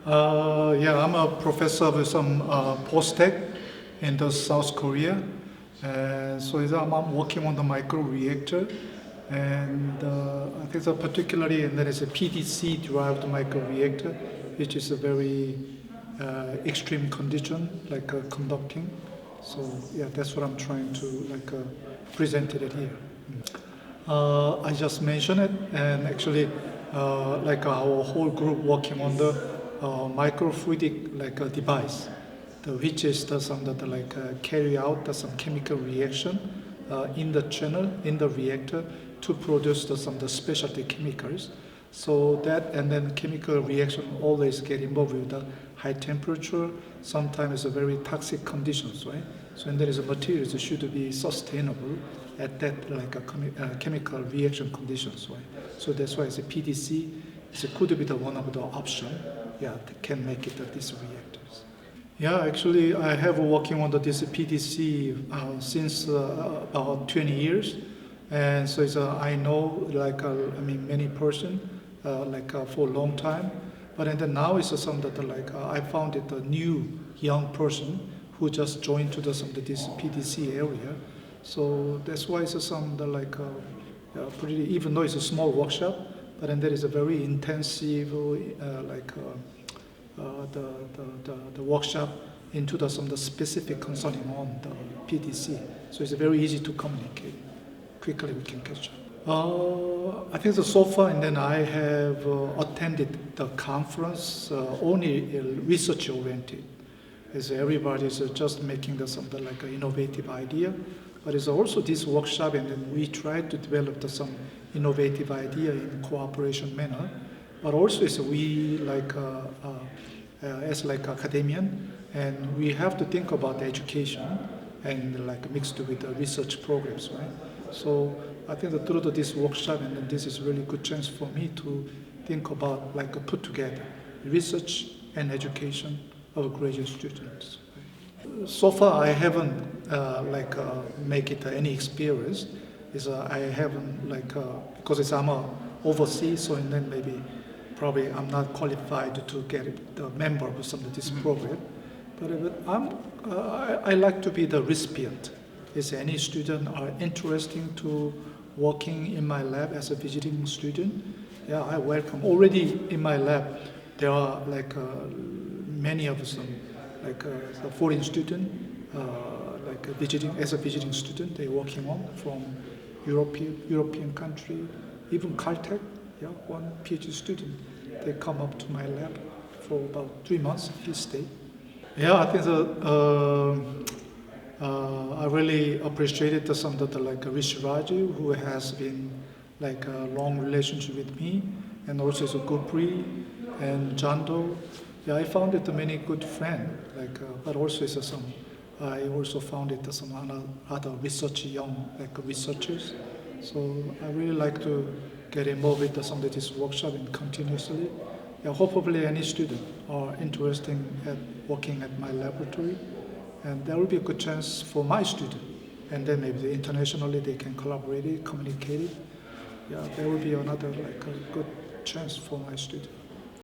Yeah, I'm a professor with some Postech in the South Korea. And so I'm working on the microreactor. And I think that particularly, and there is a PDC derived microreactor, which is a very extreme condition, like conducting. So yeah, that's what I'm trying to present it here. I just mentioned it, and actually, our whole group working on the microfluidic device, which is carry out some chemical reaction in the channel in the reactor to produce some the specialty chemicals. So that and then chemical reaction always get involved with the high temperature. Sometimes a very toxic conditions, right? So and there is a material that should be sustainable at that chemical reaction conditions, right? So that's why it's a PDC. It could be the one of the option, yeah, that can make it these reactors. Yeah, actually, I have working on this PDC since about 20 years, and so I know many person for a long time, but and then now it's some that I found it a new young person who just joined to this PDC area, so that's why it's some pretty, even though it's a small workshop, but then there is a very intensive the workshop into the specific concerning on the PDC. So it's very easy to communicate. Quickly we can catch up. I think so far, and then I have attended the conference only research oriented. As everybody is just making some innovative idea, but it's also this workshop, and then we try to develop some innovative idea in cooperation manner. But also is we as academician, and we have to think about the education and mixed with the research programs, right? So I think that through this workshop, and then this is really good chance for me to think about put together research and education of graduate students. So far, I haven't make it any experience. I haven't because I'm overseas, so and then maybe probably I'm not qualified to get the member of some of this program. But I like to be the recipient. Is any student are interested to working in my lab as a visiting student? Yeah, I welcome. Already in my lab, there are many of them, the foreign student, visiting as a visiting student. They're working on from European country, even Caltech. Yeah, one PhD student. They come up to my lab for about 3 months. He stayed. Yeah, I think I really appreciated some of the Rishi Raju, who has been a long relationship with me, and also Gurpreet and Jando. Yeah, I found it many good friends, but also I also found it some other young researchers. So I really like to get involved with some of this workshop and continuously. Yeah, hopefully any student are interested at working at my laboratory, and there will be a good chance for my student, and then maybe internationally they can collaborate, communicate. Yeah, there will be another a good chance for my student.